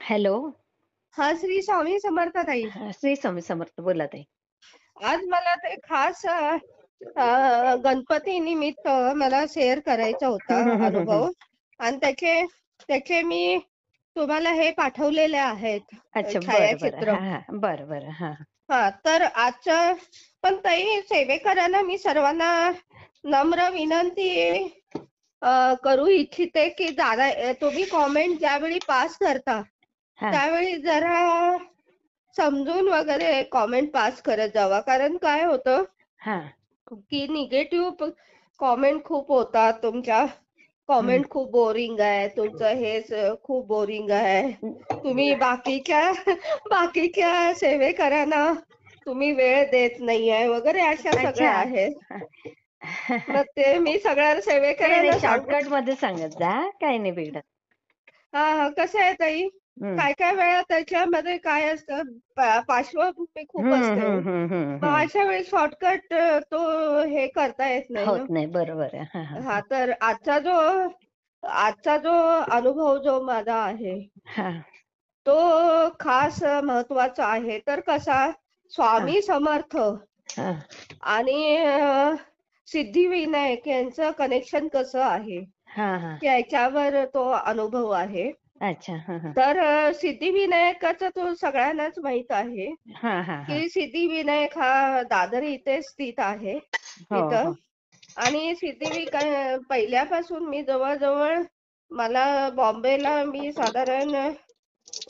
Hello. हा श्री स्वामी समर्थ ताई. श्री स्वामी समर्थ. बोला ताई. आज मला ते खास गणपती निमित्त मला शेअर करायचा होता हं, हं, हं, हं, हं. अनुभव आणि त्याचे त्याचे मी तुम्हाला हे पाठवलेले आहेत अच्छा, बरं, बरं. छायाचित्र. हां, हां. बरं, बरं. हां. हा तर आजच्या पण ताई सेवेकरांना मी सर्वांना नम्र विनंती करू इच्छिते की दादा तुम्ही कॉमेंट ज्यावेळी पास करता हां, त्यावेळी जरा समजून वगैरे कॉमेंट पास करत जावा. कारण काय होतं, हां. की निगेटिव्ह कॉमेंट खूप होतात. तुमच्या हं. कॉमेंट खूप बोरिंग आहे. तुमचं हेच खूप बोरिंग आहे. तुम्ही बाकीच्या बाकीच्या सेवेकरांना तुम्ही वेळ देत नाहीये वगैरे अशा अच्छा. सगळ्या आहेत. हां. मग ते मी सगळ्या नाही, नाही. सेवेकरांना सांगू शॉर्टकटमध्ये सांगत जा. काही नाही बिघडत. हां, कसं आहे ताई, हं. काय-काय वेळा त्याच्यामध्ये काय असतं, पार्श्वभूमी खूप हं, असते हो. हं, हं, हं, मग हं. अशा वेळी शॉर्टकट तो हे करता येत नाही ना. होत नाही. बरोबर आहे. हां, हां, हां, हां. तर आजचा जो अनुभव जो माझा आहे, हां, तो खास महत्त्वाचा आहे. तर कसा हां, स्वामी समर्थ हां. आणि सिद्धिविनायक यांचं कनेक्शन कसं आहे, हां, हां. याच्यावर तो अनुभव आहे. अच्छा. हां, हां. तर सिद्धिविनायकाचा तो सगळ्यांनाच माहीत आहे, हां, हां, हां. की सिद्धिविनायक हा दादर इथे स्थित आहे हो, तिथं. हो. आणि पहिल्यापासून मी जवळ-जवळ मला बॉम्बेला मी साधारण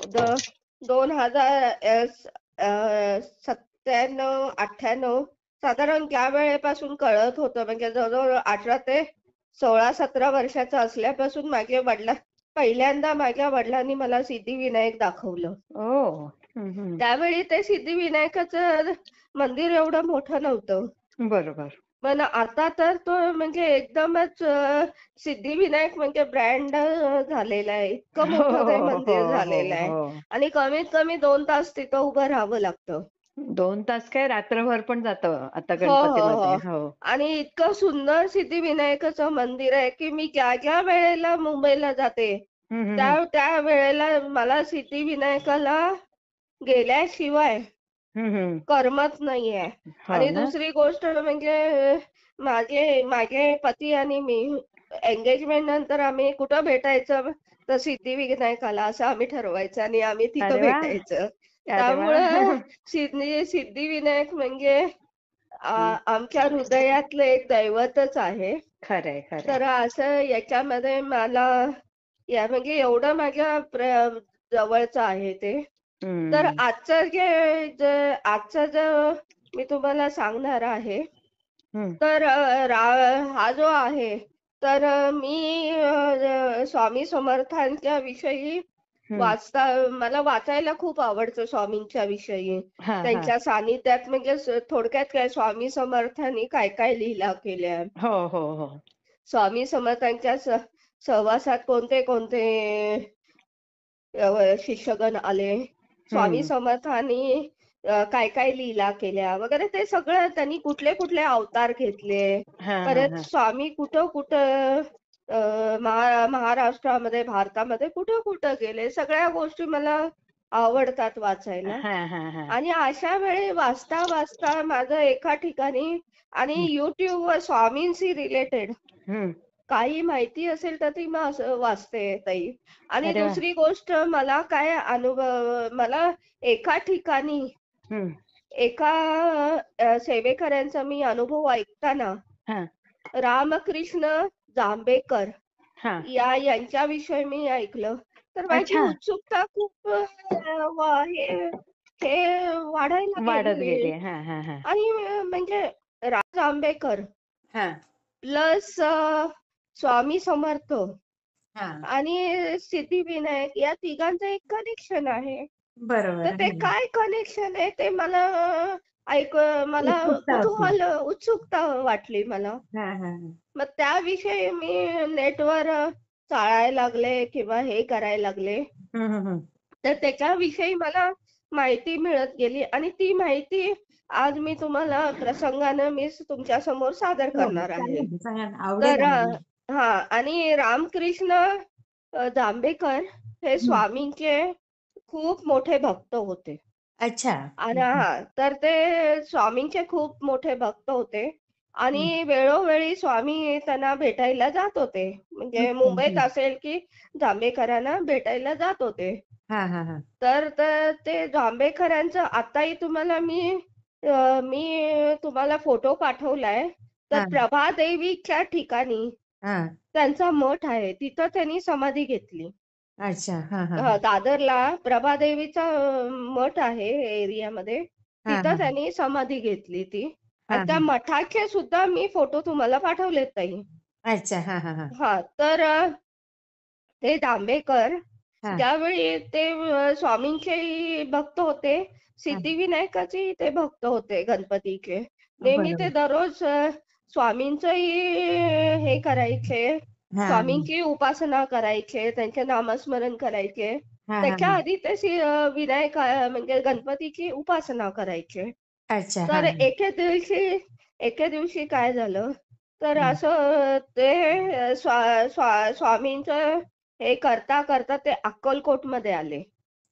द 2000 97, 98 साधारण त्या वेळेपासून कळत होतं. म्हणजे जवळ-जवळ 18 ते 16-17 वर्षाचा असल्यापासून पहिल्यांदा माझ्या वडिलांनी मला सिद्धिविनायक दाखवलं. ओह! हं, हं. त्यावेळी ते सिद्धिविनायकाचं मंदिर एवढं मोठं नव्हतं. बरोबर. पण आता तर तो म्हणजे एकदमच सिद्धिविनायक म्हणजे ब्रँड झालेला आहे. इतकं हो, मोठं ते हो, मंदिर झालेलं हो, आहे हो. आणि कमीत कमी 2 तास तिथं उभं राहावं लागतं. 2 तास काय रात्रभर पण जातं आता हो, हो, गणपतीमध्ये. हो. हो. आणि इतकं सुंदर सिद्धिविनायकाचं मंदिर आहे, की मी ज्या वेळेला मुंबईला जाते, हं, हं, हं. त्या वेळेला मला सिद्धिविनायकाला गेल्याशिवाय हं, हं. करमत नाहीये. हो आणि ना? दुसरी गोष्ट म्हणजे माझे माझे पती आणि मी एंगेजमेंट नंतर आम्ही कुठं भेटायचं तर सिद्धिविनायकाला असं आम्ही ठरवायचं आणि आम्ही तिथं अरे वाह! भेटायचं. अरे त्यामुळं वाह! सिद्धिविनायक म्हणजे हं. आमच्या हृदयातलं एक दैवतच आहे. खरंय, खरंय. तर असं याच्यामध्ये मला म्हणजे एवढं माझ्या जवळचं आहे ते. तर हं. आजचा जो मी तुम्हाला सांगणार आहे, हं, तर हा जो आहे, तर मी स्वामी समर्थांच्या विषयी हं. मला वाचायला खूप आवडतं स्वामींच्या विषयी. हां, हां. त्यांच्या सानिध्यात म्हणजे थोडक्यात काय स्वामी समर्थांनी काय-काय लीला केल्या. हो, हो, हो. स्वामी समर्थांच्या सहवासात कोणते-कोणते शिष्यगण आले. स्वामी हं. समर्थांनी काय-काय लीला केल्या वगैरे ते सगळं त्यांनी कुठले-कुठले अवतार घेतले. हां, हां, परत हां. स्वामी कुठं-कुठं महाराष्ट्रामध्ये, भारतामध्ये कुठं-कुठं गेले. सगळ्या गोष्टी मला आवडतात वाचायला. हां, हां, हां. आणि अशा वेळी वाचता माझं एका ठिकाणी आणि हं, YouTubeवर स्वामींशी रिलेटेड हं. काही माहिती असेल तर ती मग असं वाचते ताई. आणि अरे वाह! दुसरी गोष्ट मला एका ठिकाणी हं. एका सेवेकऱ्यांचा मी अनुभव ऐकताना हां. रामकृष्ण जांभेकर हां. यांच्याविषयी मी ऐकलं. तर माझी अच्छा. उत्सुकता खूप हे हे वाढायला वाढत गेली. गेली. हां, हां, हां. आणि म्हणजे राम जांभेकर हां, प्लस स्वामी समर्थ हां. आणि सिद्धिविनायक या तिघांचं एक कनेक्शन आहे. तर बरोबर ते आहे. काय कनेक्शन आहे ते मला उत्सुकता होती. कुतूहल उत्सुकता वाटली मला. हां, हां, हां. मग त्याविषयी मी नेटवर चाळायला लागले किंवा हे करायला लागले. हं, हं, हं. तर त्याच्याविषयी मला माहिती मिळत गेली आणि ती माहिती आज मी तुम्हाला प्रसंगानं तुमच्या समोर सादर हो, हो. करणार आहे. सांगा ना, सांगा ना. आवडेल तर आम्हाला. हां आणि रामकृष्ण जांभेकर हे हं. स्वामींचे खूप मोठे भक्त होते. अच्छा. आणि हं, तर ते स्वामींचे खूप मोठे भक्त होते हं, आणि वेळोवेळी स्वामी त्यांना भेटायला जात होते. हं, म्हणजे हं, मुंबईत हं. असेल की जांभेकरांना भेटायला जात होते. हां, हां, हां. तर ते जांभेकरांचं आताही मी तुम्हाला फोटो पाठवलाय. तर हां, प्रभादेवीच्या ठिकाणी हां. त्यांचा मठ आहे. तिथं त्यांनी समाधी घेतली. अच्छा. हां, हां, हां. दादरला प्रभादेवीचा मठ आहे एरियामध्ये. हां, तिथं हां. त्यांनी समाधी घेतली ती. आणि हां, त्या हां. मठाचे सुद्धा मी फोटो तुम्हाला पाठवलेत ताई. अच्छा. हां, हां, हां. हां, तर ते दांभेकर हां, ज्यावेळी ते स्वामींचे भक्त होते, हां. सिद्धिविनायकाचे ते भक्त होते गणपतीचे. नेहमी ते बरोबर. दररोज स्वामींचंही हे करायचे, हां. स्वामींची उपासना करायचे, त्यांचे नामस्मरण करायचे. हां, हां, त्याच्या हां. आधी ते म्हणजे गणपतीची उपासना करायचे. अच्छा. तर हां, हां. एके दिवशी काय झालं, तर हं. असं ते स्वामींचं हे करता करता ते अक्कलकोटमध्ये आले.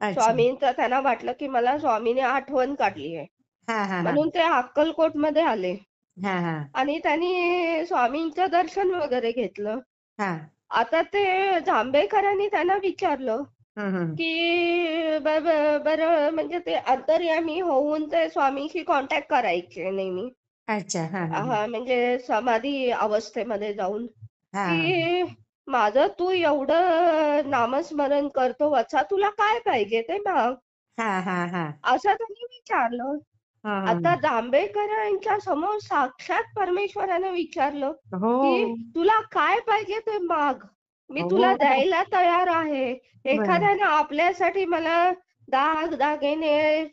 अच्छा. स्वामींचं त्यांना वाटलं की मला स्वामीने आठवण काढली आहे. हां, हां, हां. म्हणून ते अक्कलकोटमध्ये आले हां, हां. आणि त्यांनी स्वामींचं दर्शन वगैरे घेतलं. हां. आता ते जांभेकरांनी त्यांना विचारलं, हं, हं. की बरं म्हणजे ते अंतर्यामी होऊन ते स्वामींशी कॉन्टॅक्ट करायचे नेहमी. अच्छा. हां, हां, हां. म्हणजे समाधी अवस्थेमध्ये जाऊन, हां, हां. की माझं तू एवढं नामस्मरण करतो वत्सा, तुला काय पाहिजे ते माग. हां, हां, हां. असं त्यांनी विचारलं. हं, आता हं. जांभेकरांच्या समोर साक्षात परमेश्वरानं विचारलं, की हो. तुला काय पाहिजे ते माग. मी तुला हो. द्यायला तयार आहे. बरं. एखाद्यानं आपल्यासाठी मला दागिने,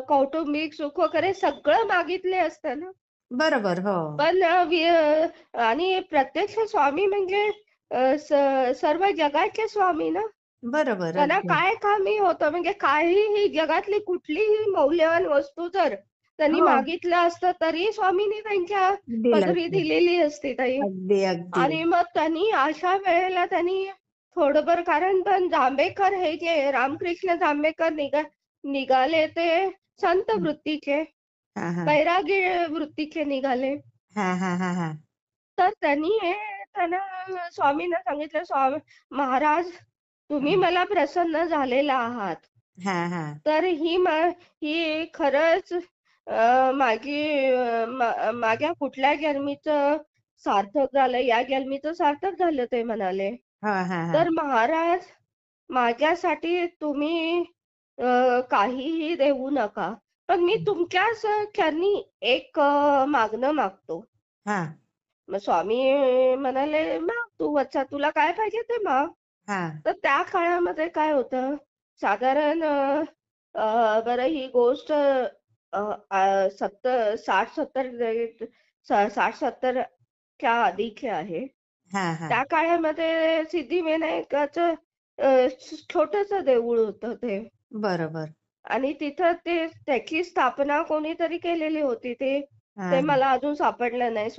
कौटुंबिक सुख वगैरे सगळं मागितले असतं ना. बरोबर. हो. पण आणि प्रत्यक्ष स्वामी म्हणजे सर्व जगाचे स्वामी ना. बरोबर. त्यांना अगदी. काय कमी होतं म्हणजे काहीही जगातली कुठलीही मौल्यवान वस्तू जर त्यांनी हो. मागितलं असतं तरी स्वामींनी त्यांच्या दिलं पदरी असतं. दिलेली असती ताई. अगदी, अगदी. आणि मग त्यांनी अशा वेळेला त्यांनी थोडंफार कारण पण जांभेकर हे जे रामकृष्ण जांभेकर निघाले ते संत हं. वृत्तीचे, हां, हां. बैरागी वृत्तीचे निघाले. हां, हां, हां, हां. तर त्यांना स्वामींना सांगितलं, महाराज तुम्ही हं. मला प्रसन्न झालेला आहात. हां, हां. तर ही खरंच माझी माझ्या कुठल्या जन्मीचं सार्थक झालं, या जन्मीचं सार्थक झालं ते म्हणाले. हां, हां, तर हां. महाराज माझ्यासाठी तुम्ही काहीही देऊ नका. पण मी तुमच्याच चरणी एक मागणं मागतो. हां, मग स्वामी म्हणाले, "माग तू वत्सा, तुला काय पाहिजे ते माग." हां. तर त्या काळामध्ये काय होतं, साधारण बरं ही गोष्ट 60-70च्या आधीची आहे. हां, हां. त्या काळामध्ये सिद्धिविनायकाचं छोटंसं देऊळ होतं ते. बरोबर. आणि तिथं त्याची स्थापना कोणीतरी केलेली होती. ते ते हां, हां. मला अजून सापडलं नाही.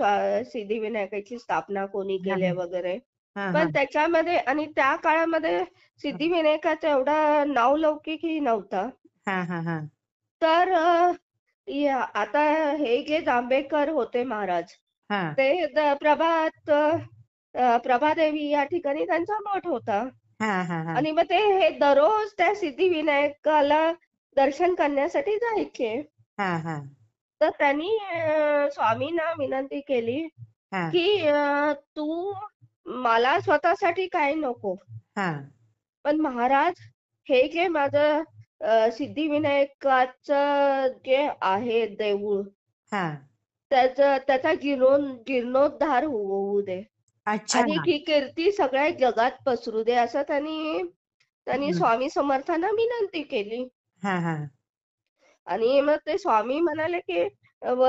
सिद्धिविनायकाची स्थापना कोणी हां, केली हां. वगैरे. हां, पण हां. त्याच्यामध्ये आणि त्या काळामध्ये सिद्धिविनायकाचा एवढा नावलौकिकही नव्हता. हां, हां, हां. तर आता हे जे जांभेकर होते महाराज, हां. ते प्रभादेवी या ठिकाणी त्यांचा मठ होता. हां, हां, हां. आणि मग हे दररोज त्या सिद्धिविनायकाला दर्शन करण्यासाठी जायचे. हां, हां. तर त्यांनी स्वामींना विनंती केली, हां, की तू मला स्वतःसाठी काही नको. हां. पण महाराज हे जे माझं सिद्धिविनायकाचं जे आहे देऊळ, हां. त्याचा जीर्णोद्धार होऊ दे. अच्छा. आणि ही कीर्ती सगळ्या जगात पसरू दे असं त्यांनी त्यांनी हं. स्वामी समर्थांना विनंती केली. हां, हां. आणि मग ते स्वामी म्हणाले, की "व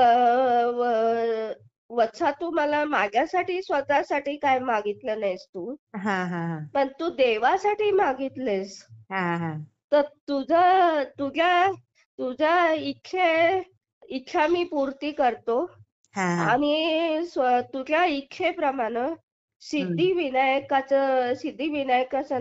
व वत्सा तू मला माझ्यासाठी स्वतःसाठी काय मागितलं नाहीस तू, हां, हां, हां. पण तू देवासाठी मागितलेस. हां, हां. तर तुझ्या तुझ्या इच्छा मी पूर्ती करतो हां, हां. आणि तुझ्या इच्छेप्रमाणे सिद्धिविनायकाचं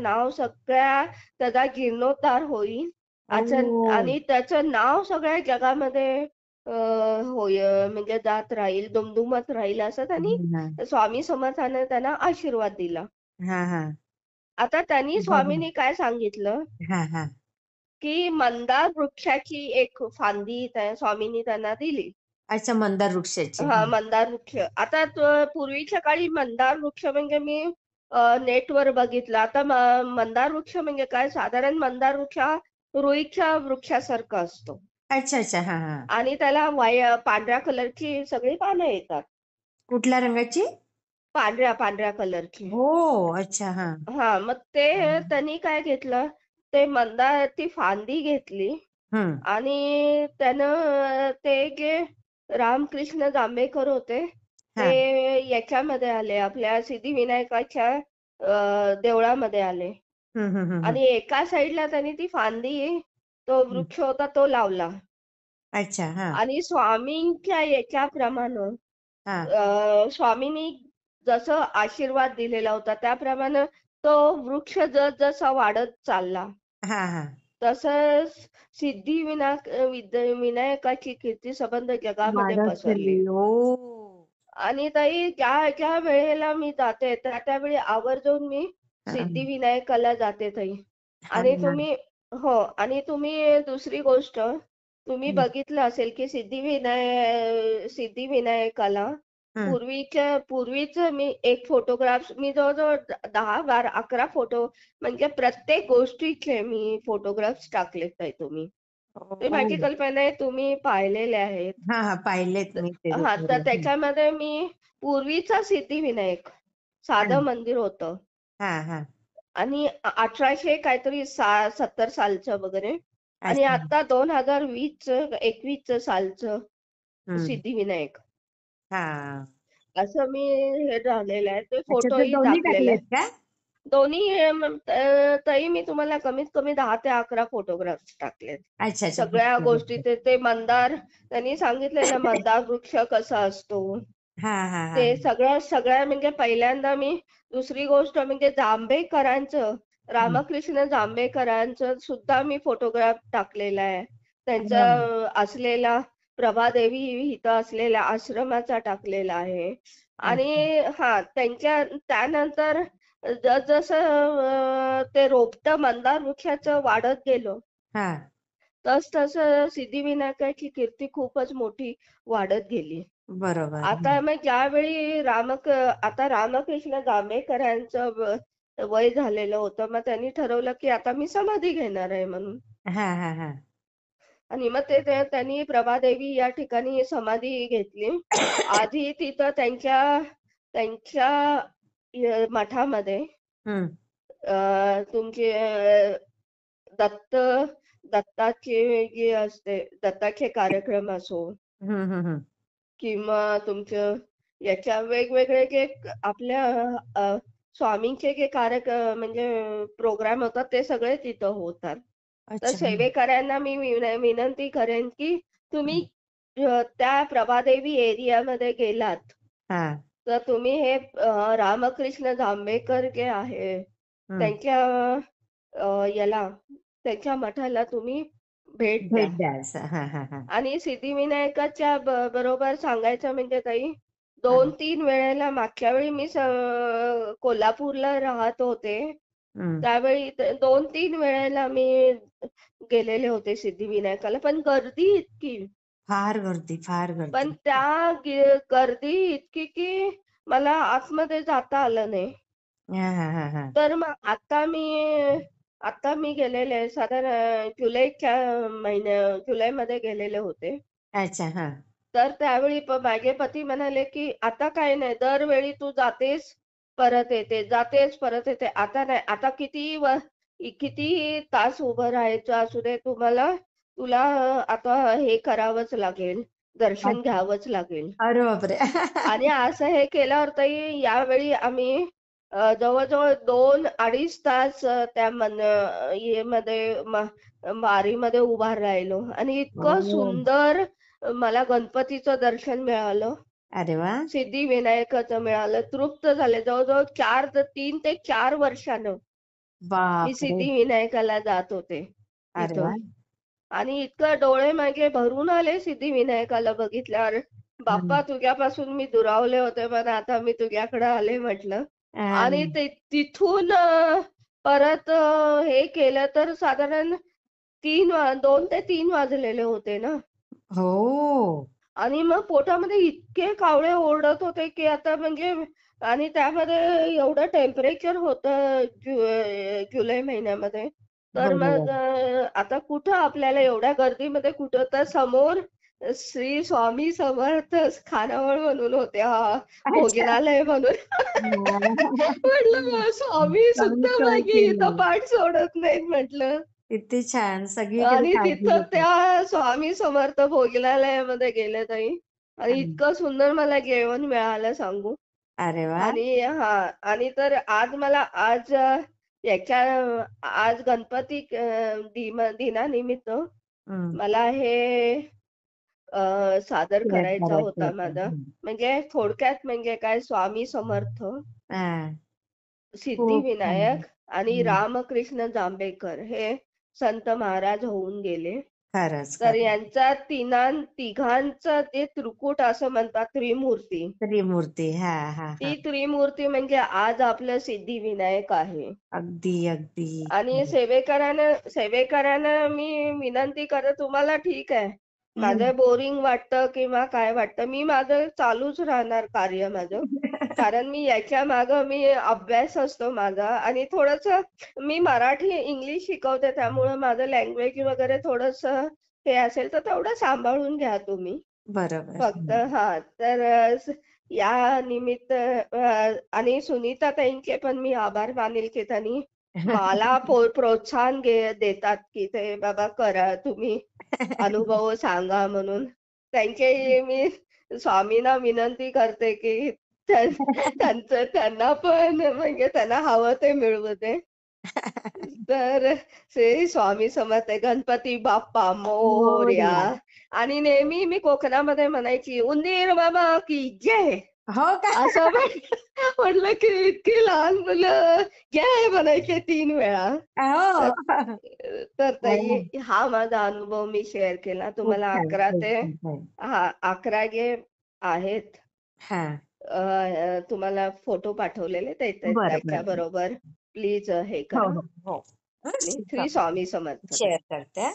नाव सगळ्या त्याचा जीर्णोद्धार होईल. ओ. आणि त्याचं नाव सगळ्या जगामध्ये म्हणजे जात राहील, दुमदुमत राहील असं त्यांनी हा स्वामी समर्थाने त्यांना आशीर्वाद दिला. हा हा. आता त्यांनी बरोबर. स्वामींनी काय सांगितलं हा हा. की मंदार वृक्षाची एक फांदी स्वामींनी त्यांना दिली. अच्छा, मंदार वृक्षाची. हा, मंदार वृक्ष. आता पूर्वीच्या काळी मंदार वृक्ष म्हणजे मी नेटवर बघितलं. आता मंदार वृक्ष म्हणजे काय, साधारण मंदार वृक्ष हा रुईच्या वृक्षासारखा असतो अच्छा अच्छा. हा हा. आणि त्याला पांढऱ्या कलरची सगळी पानं येतात. कुठल्या रंगाची? पांढऱ्या पांढऱ्या कलरची. हो. अच्छा. हा. हा, मग त्यांनी काय घेतलं, ते ती फांदी घेतली हम्म. आणि त्यानं ते जे रामकृष्ण जांभेकर होते हा. ते याच्यामध्ये आले, आपल्या सिद्धिविनायकाच्या देवळामध्ये आले हम्म. आणि एका साईडला त्यांनी ती फांदी, तो हम्म. वृक्ष होता तो लावला अच्छा. हा आणि स्वामींच्या याच्याप्रमाणे हा स्वामींनी जसं आशीर्वाद दिलेला होता त्याप्रमाणे तो वृक्ष जसा वाढत चालला, हा हा. तसंच विनायकाची कीर्ती संबंध जगामध्ये वाढत पसरली. चालली. हो. आणि ताई, ज्या ज्या वेळेला मी जाते त्यावेळी आवर्जून मी हा सिद्धिविनायकाला जाते ताई. हा आणि हो, आणि तुम्ही दुसरी गोष्ट तुम्ही हम्म. बघितलं असेल की सिद्धिविनायकाला हम्म. पूर्वीच मी एक फोटोग्राफ, मी जवळजवळ 10, 12, 11 फोटो, म्हणजे प्रत्येक गोष्टीचे मी फोटोग्राफ्स टाकलेत ताई. ते हो. माझी कल्पना आहे, तुम्ही पाहिलेले आहेत. हा हा, पाहिलेत मी ते हा, तर रेकॉर्ड. त्याच्यामध्ये मी पूर्वीचा सिद्धिविनायक साधं मंदिर होतं हा हा. आणि 1800 काहीतरी 70 सालचं वगैरे, आणि अच्छा. आता 2021 सालचं हम्म. सिद्धिविनायक, हा. असं मी हे झालेलं आहे. ते अच्छा, ते फोटोही दोन्ही टाकलेले टाकलेत आहे. का? दोन्ही ताई, मी तुम्हाला कमीत कमी 10 ते 11 फोटोग्राफ्स टाकलेत. अच्छा अच्छा. सगळ्या गोष्टी, ते मंदार, त्यांनी सांगितलेलं मंदार वृक्ष कसा असतो हा हा हा. ते सगळ्या म्हणजे पहिल्यांदा मी, दुसरी गोष्ट म्हणजे जांभेकरांचं, हम्म. रामकृष्ण जांभेकरांचं सुद्धा मी फोटोग्राफ टाकलेला आहे. त्यांचा हम्म. असलेला, प्रभादेवी इथं असलेल्या आश्रमाचा टाकलेला आहे. अच्छा. आणि हा, त्यानंतर जसं ते रोपटं मंदार वृक्षाचं वाढत गेलो, हा. तस सिद्धिविनायकाची कीर्ती खूपच मोठी वाढत गेली. बरोबर. आता मग ज्यावेळी आता रामकृष्ण जांभेकरांचं वय झालेलं होतं, मग त्यांनी ठरवलं की आता मी समाधी घेणार आहे म्हणून. हा हा हा. आणि मग त्यांनी प्रभादेवी या ठिकाणी समाधी घेतली. आधी तिथं त्यांच्या मठामध्ये हम्म. तुमचे दत्त दत्ताचे जे असते, दत्ताचे कार्यक्रम असो हम्म. किंवा तुमचं याच्या वेगवेगळे जे आपल्या स्वामींचे जे म्हणजे प्रोग्राम होतात ते सगळे तिथं होतात. तर अच्छा. सेवेकऱ्यांना मी विनंती करेन की तुम्ही त्या प्रभादेवी एरियामध्ये गेलात हा. तर तुम्ही हे रामकृष्ण जांभेकर जे आहे हम्म. त्यांच्या याला, त्यांच्या मठाला तुम्ही भेट द्या. भेट द्यायचं. हा हा हा. आणि सिद्धिविनायकाच्या बरोबर सांगायचं म्हणजे ताई, हा. 2-3 वेळेला, मागच्या वेळी मी कोल्हापूरला राहत होते हम्म. त्यावेळी 2-3 वेळेला मी गेलेले होते सिद्धिविनायकाला, पण गर्दी इतकी, फार गर्दी, फार पण गर्दी. त्या गर्दी इतकी की मला आतमध्ये जाता आलं नाही. हा हा हा हा. तर मग आता मी गेलेले साधारण जुलैमध्ये गेलेले होते. अच्छा. हा. तर त्यावेळी माझे पती म्हणाले की आता काय नाही, दरवेळी तू जातेस परत येते, जातेस परत येते, आता नाही, आता किती तास उभं राहायचं असू दे, तुला आता हे करावंच लागेल, दर्शन अच्छा. घ्यावंच लागेल. अरे बापरे. आणि असं हे केल्यावर ताई, यावेळी आम्ही जवळजवळ 2-2.5 तास त्या वारीमध्ये उभा राहिलो आणि इतकं हो. सुंदर मला गणपतीचं दर्शन मिळालं. अरे वा. सिद्धिविनायकाचं मिळालं, तृप्त झाले. जवळजवळ 3 ते 4 वर्षानं मी बापरे. सिद्धिविनायकाला जात होते अरे तिथं. वा. आणि इतकं डोळे माझे भरून आले सिद्धिविनायकाला बघितल्यावर. हम्म. बाप्पा तुझ्यापासून मी दुरावले होते, पण आता मी तुझ्याकडे आले म्हटलं. आणि अं, तिथून परत हे केलं तर साधारण 2 ते 3 वाजलेले होते ना. हो. आणि मग पोटामध्ये इतके कावळे ओरडत होते की आता म्हणजे. आणि त्यामध्ये एवढं टेम्परेचर होतं जुलै महिन्यामध्ये. तर मग बरोबर. आता कुठं आपल्याला एवढ्या गर्दीमध्ये कुठं तर समोर श्री स्वामी समर्थ खानावळ म्हणून होते, हा अच्छा. भोजनालय म्हणून. म्हटलं मग स्वामी चांगली सुद्धा सोय माझी इथं केली. पाठ सोडत नाहीत म्हटलं. किती छान, सगळीकडे आणि काळजी तिथं घेतात. त्या स्वामी समर्थ भोजनालयामध्ये गेले ताई. आणि हं. इतकं सुंदर मला जेवण मिळालं सांगू. अरे वा. आणि हा. आणि तर आज मला याच्या आज गणपती दिनानिमित्त हं. मला हे सादर शेअर करायचा करायचं होता होतं. माझा. हं. म्हणजे थोडक्यात म्हणजे काय, स्वामी समर्थ, हां. खूप छान. सिद्धिविनायक आणि हं. रामकृष्ण जांभेकर हे संत महाराज होऊन गेले. खरंच, तर खरंच. यांचा तिघांचं ते त्रिकूट असं म्हणतात, त्रिमूर्ती. त्रिमूर्ती. हां, हां, हां. ती त्रिमूर्ती म्हणजे आज आपलं सिद्धिविनायक आहे. अगदी, अगदी. आणि खरं. सेवेकरांना मी विनंती करते, तुम्हाला ठीक आहे, हं. माझं बोरिंग वाटतं किंवा काय वाटतं, मी माझं चालूच राहणार कार्य माझं. कारण मी अभ्यास असतो माझा. आणि थोडंसं मी मराठी, इंग्लिश शिकवते, त्यामुळं माझं लँग्वेज वगैरे थोडंसं हे असेल तर तेवढं सांभाळून घ्या तुम्ही. बरोबर. फक्त हं. हां, तर या निमित्त आणि सुनीता ताईंचे पण मी आभार मानेल, की त्यांनी मला प्रोत्साहन देतात, की ते बाबा करा तुम्ही, अनुभव सांगा म्हणून. त्यांचे मी स्वामींना विनंती करते, की त्यांना पण म्हणजे त्यांना हवं ते मिळवू दे. तर श्री स्वामी समर्थ, गणपती बाप्पा मोरया. मोरया. आणि नेहमी मी कोकणामध्ये म्हणायची, उंदीर बाबा की जय. हो का? असं म्हटलं की इतकी लहान मुलं जय म्हणायचे 3 वेळा. तर हो. तर ताई, अरे, हा माझा अनुभव मी शेअर केला खूप तुम्हाला. छान, खूप छान. हा 11 गेम आहेत. हां. तुम्हाला फोटो पाठवलेले बरं, बरं, बरं. त्याच्याबरोबर प्लीज हे हो, करा. हो, हो. हं, आणि ठीक श्री आहे. स्वामी समर्थ ताई. शेअर करते.